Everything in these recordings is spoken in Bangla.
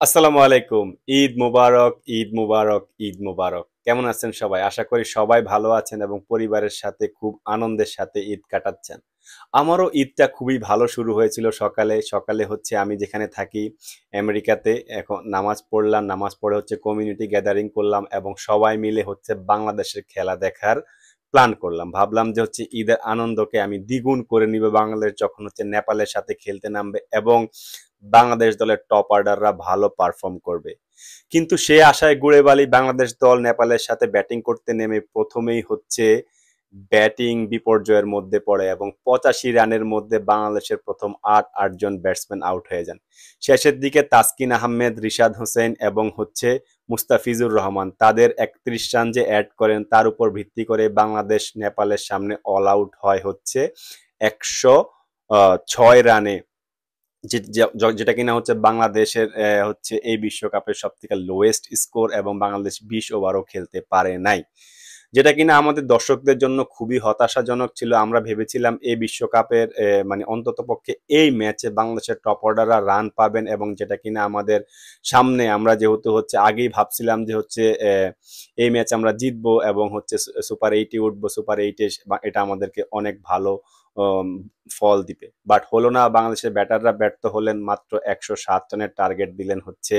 আসসালামু আলাইকুম। ঈদ মুবারক, ঈদ মুবারক, ঈদ মুবারক। কেমন আছেন সবাই? আশা করি সবাই ভালো আছেন এবং পরিবারের সাথে খুব আনন্দের সাথে ঈদ কাটাচ্ছেন। আমারও ঈদটা খুবই ভালো শুরু হয়েছিল সকালে। সকালে হচ্ছে আমি যেখানে থাকি আমেরিকাতে এখন নামাজ পড়লাম। নামাজ পড়ে হচ্ছে কমিউনিটি গ্যাদারিং করলাম এবং সবাই মিলে হচ্ছে বাংলাদেশের খেলা দেখার প্ল্যান করলাম। ভাবলাম যে হচ্ছে ঈদের আনন্দকে আমি দ্বিগুণ করে নিব বাংলাদেশ যখন হচ্ছে নেপালের সাথে খেলতে নামবে এবং বাংলাদেশ দলের টপ অর্ডাররা ভালো পারফর্ম করবে। কিন্তু সে আশায় গুড়ে বালি বাংলাদেশ দল নেপালের সাথে ব্যাটিং করতে নেমে প্রথমেই হচ্ছে ব্যাটিং বিপর্যয়ের মধ্যে পড়ে এবং 85 রানের মধ্যে বাংলাদেশের প্রথম আটজন ব্যাটসম্যান আউট হয়ে যান। শেষের দিকে তাসকিন আহমেদ, রিশাদ হোসেন এবং হচ্ছে মুস্তাফিজুর রহমান তাদের 31 রান যে অ্যাড করেন তার উপর ভিত্তি করে বাংলাদেশ নেপালের সামনে অল আউট হয় হচ্ছে 106 রানে, যেটা কিনা হচ্ছে বাংলাদেশের হচ্ছে এই বিশ্বকাপের সব থেকে লোয়েস্ট স্কোর এবং বাংলাদেশ 20 ওভারও খেলতে পারে নাই, যেটা কিনা আমাদের দর্শকদের জন্য খুবই হতাশাজনক ছিল। আমরা ভেবেছিলাম এই বিশ্বকাপের মানে অন্তত পক্ষে এই ম্যাচে বাংলাদেশের টপ অর্ডাররা রান পাবেন এবং যেটা কিনা আমাদের সামনে আমরা যেহেতু হচ্ছে আগেই ভাবছিলাম যে হচ্ছে এই ম্যাচ আমরা জিতবো এবং হচ্ছে সুপার এইটে উঠবো, সুপার এইটে এটা আমাদেরকে অনেক ভালো উম, ফল দিবে, বাট হলো না। বাংলাদেশের ব্যাটাররা ব্যর্থ হলেন, মাত্র 107 রানের টার্গেট দিলেন হচ্ছে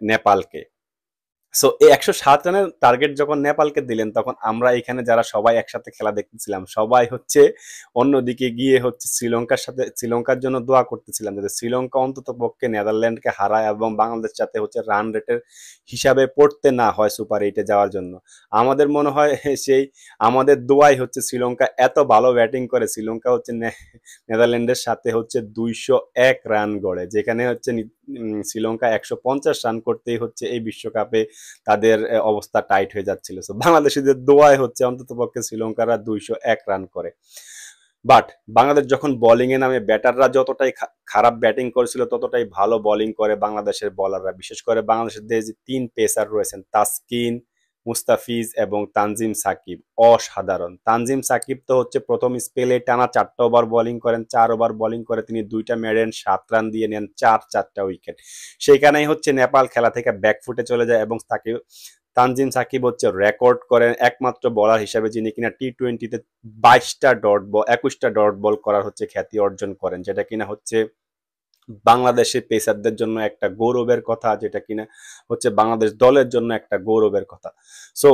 নেপালকে। সো এই 107 রানের টার্গেট যখন নেপালকে দিলেন তখন আমরা এখানে যারা সবাই একসাথে খেলা দেখতেছিলাম সবাই হচ্ছে অন্যদিকে গিয়ে হচ্ছে শ্রীলঙ্কার জন্য দোয়া করতেছিলাম যাতে শ্রীলঙ্কা অন্তত পক্ষে নেদারল্যান্ডকে হারায় এবং বাংলাদেশ যাতে হচ্ছে রান রেটের হিসাবে পড়তে না হয় সুপার এইটে যাওয়ার জন্য। আমাদের মনে হয় সেই আমাদের দোয়াই হচ্ছে শ্রীলঙ্কা এত ভালো ব্যাটিং করে, শ্রীলঙ্কা হচ্ছে নেদারল্যান্ডের সাথে হচ্ছে 201 রান গড়ে, যেখানে হচ্ছে শ্রীলঙ্কা 150 রান করতেই হচ্ছে এই বিশ্বকাপে তাদের অবস্থা টাইট হয়ে যাচ্ছিল। সো বাংলাদেশিদের দোয়ায় হচ্ছে অন্তত পক্ষে শ্রীলঙ্কারা 201 রান করে। বাট বাংলাদেশ যখন বোলিং এ নামে ব্যাটাররা যতটাই খারাপ ব্যাটিং করেছিল ততটাই ভালো বোলিং করে বাংলাদেশের বোলাররা, বিশেষ করে বাংলাদেশের যে তিন পেসার রয়েছেন তাসকিন, মুস্তাফিজ এবং তানজিম সাকিব অসাধারণ। তানজিম সাকিব তো হচ্ছে প্রথম স্পেলে টানা 4টা ওভার বোলিং করেন, 4 ওভার বোলিং করে তিনি 2টা মেডেন 7 রান দিয়ে নেন 4টা উইকেট। সেইখানেই হচ্ছে নেপাল খেলা থেকে ব্যাকফুটে চলে যায় এবং তাকে তানজিম সাকিব হচ্ছে রেকর্ড করেন একমাত্র বলার হিসাবে যিনি কিনা টি-20-তে 21টা ডট বল করার হচ্ছে খ্যাতি অর্জন করেন, যেটা কিনা হচ্ছে বাংলাদেশের পেসারদের জন্য একটা গৌরবের কথা, যেটা কিনা হচ্ছে বাংলাদেশ দলের জন্য একটা গৌরবের কথা। সো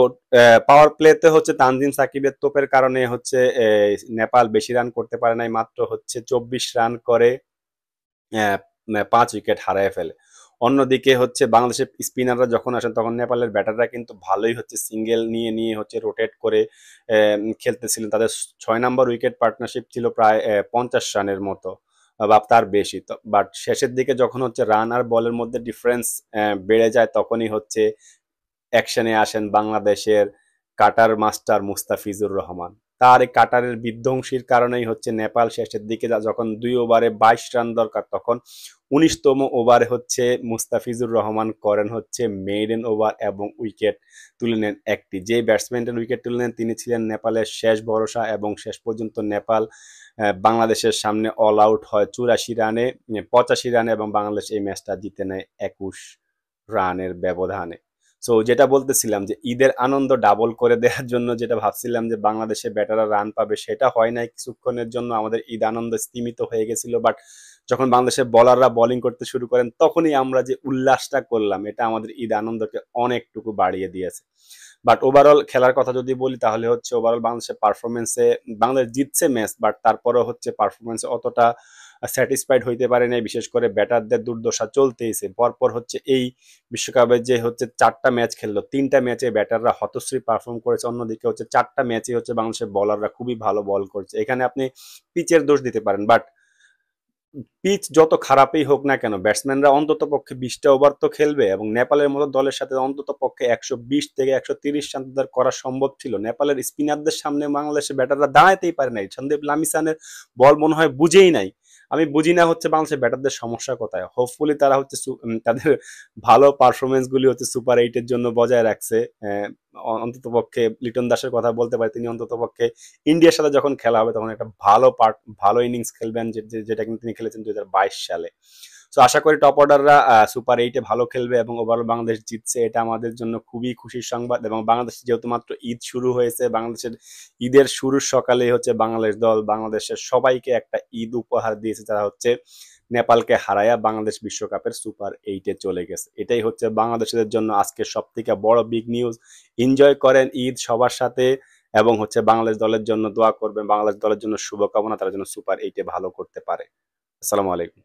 পাওয়ার প্লেতে হচ্ছে তানজিম সাকিবের তোপের কারণে হচ্ছে নেপাল বেশি রান করতে পারে নাই, মাত্র হচ্ছে 24 রান করে 5 উইকেট হারায় ফেলে। অন্যদিকে হচ্ছে বাংলাদেশের স্পিনাররা যখন আসেন তখন নেপালের ব্যাটাররা কিন্তু ভালোই হচ্ছে সিঙ্গেল নিয়ে নিয়ে হচ্ছে রোটেট করে খেলতেছিলেন। তাদের 6 নম্বর উইকেট পার্টনারশিপ ছিল প্রায় 50 রানের মতো বা তার বেশি। বাট শেষের দিকে যখন হচ্ছে রান আর বলের মধ্যে ডিফারেন্স বেড়ে যায় তখনই হচ্ছে অ্যাকশনে আসেন বাংলাদেশের কাটার মাস্টার মুস্তাফিজুর রহমান। তার এই কাটারের বিধ্বংসীর কারণেই হচ্ছে নেপাল শেষের দিকে যখন 2 ওভারে 22 রান দরকার তখন 19তম ওভারে হচ্ছে মুস্তাফিজুর রহমান করেন হচ্ছে মেইডেন ওভার এবং উইকেট তুলে নেন একটি। যে ব্যাটসম্যানের উইকেট তুলে নেন তিনি ছিলেন নেপালের শেষ ভরসা এবং শেষ পর্যন্ত নেপাল বাংলাদেশের সামনে অল আউট হয় 84 রানে, 85 রানে এবং বাংলাদেশ এই ম্যাচটা জিতে নেয় 21 রানের ব্যবধানে। সো যেটা বলতেছিলাম যে ঈদের আনন্দ ডাবল করে দেওয়ার জন্য যেটা ভাবছিলাম যে বাংলাদেশে ব্যাটাররা রান পাবে সেটা হয় নাই, কিছুক্ষণের জন্য আমাদের ঈদ আনন্দ স্তীমিত হয়ে গেছিল। বাট যখন বাংলাদেশের বলাররা বোলিং করতে শুরু করেন তখনই আমরা যে উল্লাসটা করলাম এটা আমাদের ঈদ আনন্দকে অনেকটুকু বাড়িয়ে দিয়েছে। বাট ওভারঅল খেলার কথা যদি বলি তাহলে হচ্ছে ওভারঅল বাংলাদেশের পারফরমেন্সে বাংলাদেশ জিতছে ম্যাচ, বাট তারপরেও হচ্ছে পারফরমেন্সে অতটা স্যাটিসফাইড হইতে পারে নাই, বিশেষ করে ব্যাটারদের দুর্দশা চলতেইছে। পরপর হচ্ছে এই বিশ্বকাপে যে হচ্ছে 4টা ম্যাচ খেললো 3টা ম্যাচে ব্যাটাররা হতশ্রী পারফর্ম করেছে, অন্যদিকে হচ্ছে 4টা ম্যাচে হচ্ছে বাংলাদেশের বলাররা খুবই ভালো বল করছে। এখানে আপনি পিচের দোষ দিতে পারেন, বাট পিচ যত খারাপই হোক না কেন ব্যাটসম্যানরা অন্তত পক্ষে 20টা ওভার তো খেলবে এবং নেপালের মতো দলের সাথে অন্তত পক্ষে 120 থেকে 130 রান তাদের করা সম্ভব ছিল। নেপালের স্পিনারদের সামনে বাংলাদেশের ব্যাটাররা দাঁড়াইতেই পারে নাই, সন্দীপ লামিসানের বল মনে হয় বুঝেই নাই। আমি বুঝি না হচ্ছে বাংলাদেশের ব্যাটারদের সমস্যা কোথায়। হোপফুলি তারা হচ্ছে তাদের ভালো পারফরমেন্স গুলি হচ্ছে সুপার এইটের জন্য বজায় রাখছে। অন্তত পক্ষে লিটন দাসের কথা বলতে পারি, তিনি অন্তত পক্ষে ইন্ডিয়ার সাথে যখন খেলা হবে তখন একটা ভালো ইনিংস খেলবেন, যেটা কিন্তু তিনি খেলেছেন 2022 সালে। তো আশা করি টপ অর্ডাররা সুপার 8-এ ভালো খেলবে এবং ওভারঅল বাংলাদেশ জিতছে, এটা আমাদের জন্য খুবই খুশির সংবাদ। এবং বাংলাদেশ যেহেতু মাত্র ঈদ শুরু হয়েছে, বাংলাদেশের ঈদের শুরুর সকালেই হচ্ছে বাংলাদেশ দল বাংলাদেশের সবাইকে একটা ঈদ উপহার দিয়েছে, যারা হচ্ছে নেপালকে হারায়া বাংলাদেশ বিশ্বকাপের সুপার 8-এ চলে গেছে। এটাই হচ্ছে বাংলাদেশের জন্য আজকে সব থেকে বড় বিগ নিউজ। এনজয় করেন ঈদ সবার সাথে এবং হচ্ছে বাংলাদেশ দলের জন্য দোয়া করবেন, বাংলাদেশ দলের জন্য শুভকামনা, তারা যেন সুপার 8-এ ভালো করতে পারে। আসসালামু আলাইকুম।